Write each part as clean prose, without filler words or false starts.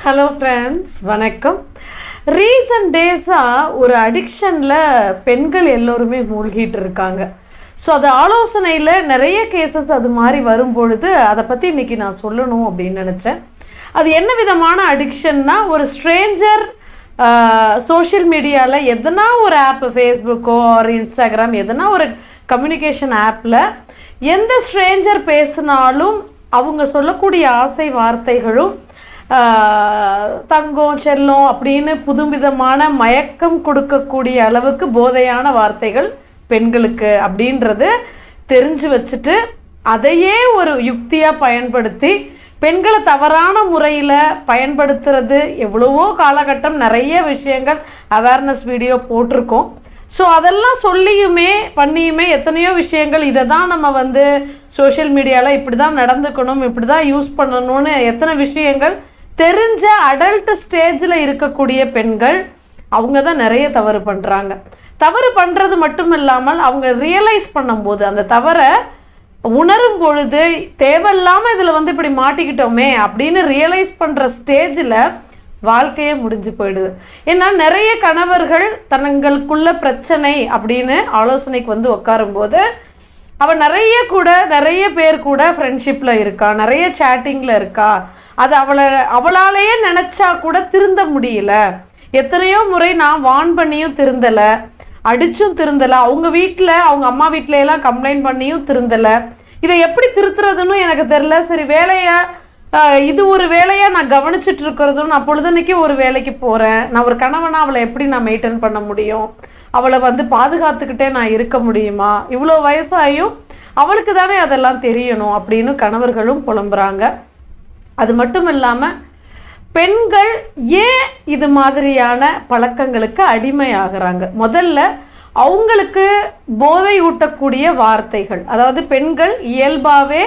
Hello friends, வணக்கம். Recent டேஸாக ஒரு அடிக்ஷனில் பெண்கள் எல்லோருமே மூழ்கிட்டு இருக்காங்க. ஸோ அது ஆலோசனையில் நிறைய கேசஸ் அது மாதிரி வரும்பொழுது அதை பற்றி இன்றைக்கி நான் சொல்லணும் அப்படின்னு நினச்சேன். அது என்ன விதமான அடிக்ஷன்னா, ஒரு ஸ்ட்ரேஞ்சர் சோஷியல் மீடியாவில் எதனா ஒரு ஆப், ஃபேஸ்புக்கோ ஆர் இன்ஸ்டாகிராம், எதனா ஒரு கம்யூனிகேஷன் ஆப்பில் எந்த ஸ்ட்ரேஞ்சர் பேசினாலும் அவங்க சொல்லக்கூடிய ஆசை வார்த்தைகளும் தங்கம் செல்லம் அப்படின்னு புதுவிதமான மயக்கம் கொடுக்கக்கூடிய அளவுக்கு போதையான வார்த்தைகள் பெண்களுக்கு அப்படின்றது தெரிஞ்சு வச்சுட்டு அதையே ஒரு யுக்தியாக பயன்படுத்தி பெண்களை தவறான முறையில் பயன்படுத்துறது எவ்வளவோ காலகட்டம் நிறைய விஷயங்கள் அவேர்னஸ் வீடியோ போட்டிருக்கோம். ஸோ அதெல்லாம் சொல்லியுமே பண்ணியுமே எத்தனையோ விஷயங்கள் இதை தான் நம்ம சோஷியல் மீடியாவில் இப்படி தான் நடந்துக்கணும், இப்படி தான் யூஸ் பண்ணணும்னு எத்தனை விஷயங்கள் தெரிஞ்ச அடல்ட் ஸ்டேஜில் இருக்கக்கூடிய பெண்கள் அவங்க தான் நிறைய தவறு பண்ணுறாங்க. தவறு பண்ணுறது மட்டும் இல்லாமல் அவங்க ரியலைஸ் பண்ணும்போது, அந்த தவறை உணரும் பொழுது தேவையில்லாமல் இதில் இப்படி மாட்டிக்கிட்டோமே அப்படின்னு ரியலைஸ் பண்ணுற ஸ்டேஜில் வாழ்க்கையே முடிஞ்சு போயிடுது. ஏன்னா நிறைய கணவர்கள் தங்களுக்குள்ள பிரச்சனை அப்படின்னு ஆலோசனைக்கு உட்காரும்போது அவள் நிறைய பேர் கூட ஃப்ரெண்ட்ஷிப்பில் இருக்கா, நிறைய சேட்டிங்கில் இருக்கா, அது அவளாலேயே நினச்சா கூட திருந்த முடியல, எத்தனையோ முறை நான் வார்ன் பண்ணியும் திருந்தலை, அடிச்சும் திருந்தலை, அவங்க வீட்டில் அவங்க அம்மா வீட்டிலையெல்லாம் கம்ப்ளைண்ட் பண்ணியும் திருந்தலை, இதை எப்படி திருத்துறதுன்னு எனக்கு தெரில. சரி, இது ஒரு வேலையாக நான் கவனிச்சுட்டு இருக்கிறதும், நான் பொழுதன்னைக்கு ஒரு வேலைக்கு போகிறேன், நான் ஒரு கணவனா அவளை எப்படி நான் மெயின்டைன் பண்ண முடியும், அவளை பாதுகாத்துக்கிட்டே நான் இருக்க முடியுமா, இவ்வளோ வயசாயும் அவளுக்கு தானே அதெல்லாம் தெரியணும் அப்படின்னு கணவர்களும் புலம்புறாங்க. அது மட்டும் இல்லாமல் பெண்கள் ஏன் இது மாதிரியான பழக்கங்களுக்கு அடிமையாகிறாங்க? முதல்ல அவங்களுக்கு போதை ஊட்டக்கூடிய வார்த்தைகள், அதாவது பெண்கள் இயல்பாகவே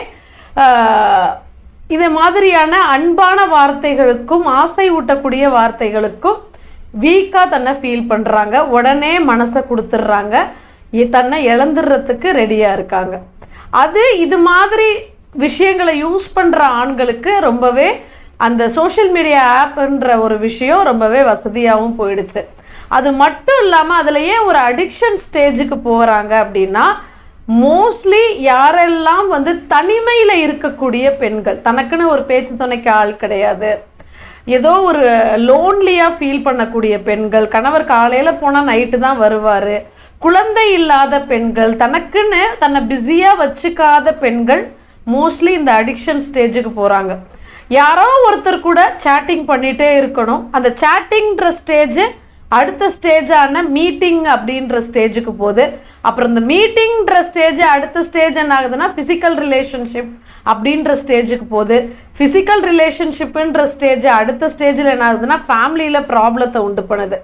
இது மாதிரியான அன்பான வார்த்தைகளுக்கும் ஆசை ஊட்டக்கூடிய வார்த்தைகளுக்கும் வீக்காக தன்னை ஃபீல் பண்ணுறாங்க, உடனே மனசை கொடுத்துட்றாங்க, தன்னை இழந்துடுறதுக்கு ரெடியாக இருக்காங்க. இது மாதிரி விஷயங்களை யூஸ் பண்ணுற ஆண்களுக்கு ரொம்பவே அந்த சோஷியல் மீடியா ஆப்ன்ற ஒரு விஷயம் ரொம்பவே வசதியாகவும் போயிடுச்சு. அது மட்டும் இல்லாமல் அதில் ஏன் ஒரு அடிக்ஷன் ஸ்டேஜுக்கு போகிறாங்க அப்படின்னா, மோஸ்ட்லி யாரெல்லாம் தனிமையில் இருக்கக்கூடிய பெண்கள், தனக்குன்னு ஒரு பேச்சு துணைக்கு ஆள் கிடையாது, ஏதோ ஒரு லோன்லியாக ஃபீல் பண்ணக்கூடிய பெண்கள், கணவர் காலையில் போனால் நைட்டு தான் வருவார், குழந்தை இல்லாத பெண்கள், தனக்குன்னு தன்னை பிஸியாக வச்சுக்காத பெண்கள் மோஸ்ட்லி இந்த அடிக்ஷன் ஸ்டேஜுக்கு போகிறாங்க. யாரோ ஒருத்தர் கூட சேட்டிங் பண்ணிகிட்டே இருக்கணும். அந்த சேட்டிங்ன்ற ஸ்டேஜு அடுத்த ஸ்டேஜான மீட்டிங் அப்படின்ற ஸ்டேஜுக்கு போகுது. அப்புறம் இந்த மீட்டிங்ன்ற ஸ்டேஜ் அடுத்த ஸ்டேஜ் என்ன ஆகுதுன்னா ஃபிசிக்கல் ரிலேஷன்ஷிப் அப்படின்ற ஸ்டேஜுக்கு போகுது. ஃபிசிக்கல் ரிலேஷன்ஷிப்புன்ற ஸ்டேஜ் அடுத்த ஸ்டேஜில் என்ன ஆகுதுன்னா ஃபேமிலியில் ப்ராப்ளத்தை உண்டு பண்ணுது.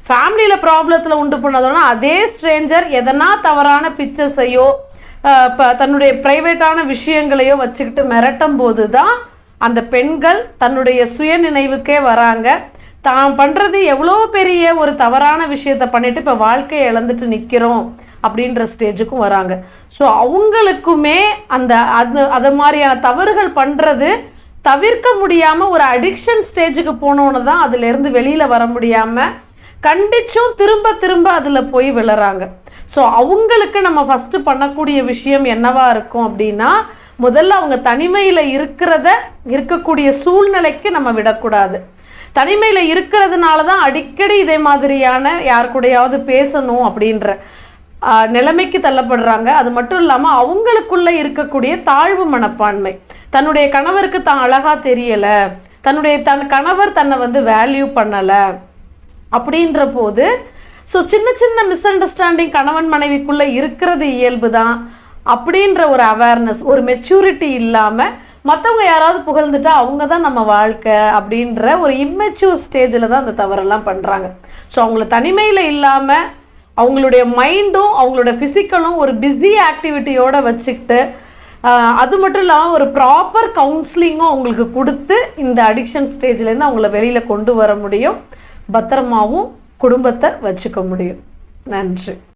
ஃபேமிலியில் ப்ராப்ளத்தில் உண்டு பண்ணதோன்னா அதே ஸ்ட்ரேஞ்சர் எதனா தவறான பிக்சர்ஸையோ இப்போ தன்னுடைய ப்ரைவேட்டான விஷயங்களையோ வச்சுக்கிட்டு மிரட்டும் போது தான் அந்த பெண்கள் தன்னுடைய சுய நினைவுக்கே வராங்க. தான் பண்ணுறது எவ்வளோ பெரிய ஒரு தவறான விஷயத்தை பண்ணிவிட்டு இப்போ வாழ்க்கையை இழந்துட்டு நிற்கிறோம் அப்படின்ற ஸ்டேஜுக்கும் வராங்க. ஸோ அவங்களுக்குமே அது மாதிரியான தவறுகள் பண்ணுறது தவிர்க்க முடியாமல் ஒரு அடிக்ஷன் ஸ்டேஜுக்கு போனோன்னு தான் அதுலேருந்து வெளியில் வர முடியாமல் கண்டிச்சும் திரும்ப திரும்ப அதில் போய் விழுறாங்க. ஸோ அவங்களுக்கு நம்ம ஃபஸ்ட்டு பண்ணக்கூடிய விஷயம் என்னவா இருக்கும் அப்படின்னா, முதல்ல அவங்க தனிமையில் இருக்கக்கூடிய சூழ்நிலைக்கு நம்ம விடக்கூடாது. தனிமையில் இருக்கிறதுனால தான் அடிக்கடி இதே மாதிரியான யார் கூடயாவது பேசணும் அப்படின்ற நிலைமைக்கு தள்ளப்படுறாங்க. அது மட்டும் இல்லாமல் அவங்களுக்குள்ளே இருக்கக்கூடிய தாழ்வு மனப்பான்மை, தன்னுடைய கணவருக்கு தான் அழகாக தெரியலை, கணவர் தன்னை வேல்யூ பண்ணலை அப்படின்ற போது ஸோ சின்ன சின்ன மிஸ் அண்டர்ஸ்டாண்டிங் கணவன் மனைவிக்குள்ளே இருக்கிறது இயல்பு தான் அப்படின்ற ஒரு அவேர்னஸ், ஒரு மெச்சூரிட்டி இல்லாமல் மற்றவங்க யாராவது புகழ்ந்துட்டா அவங்க தான் நம்ம வாழ்க்கை அப்படின்ற ஒரு இம்மெச்சூர் ஸ்டேஜில் தான் அந்த தவறெல்லாம் பண்ணுறாங்க. ஸோ அவங்கள தனிமையில் இல்லாமல் அவங்களுடைய மைண்டும் அவங்களோட ஃபிசிக்கலும் ஒரு பிஸி ஆக்டிவிட்டியோடு வச்சுக்கிட்டு, அது மட்டும் இல்லாமல் ஒரு ப்ராப்பர் கவுன்சிலிங்கும் அவங்களுக்கு கொடுத்து இந்த அடிக்ஷன் ஸ்டேஜ்லேருந்து அவங்கள வெளியில் கொண்டு வர முடியும், பத்திரமாவும் குடும்பத்தை வச்சுக்க முடியும். நன்றி.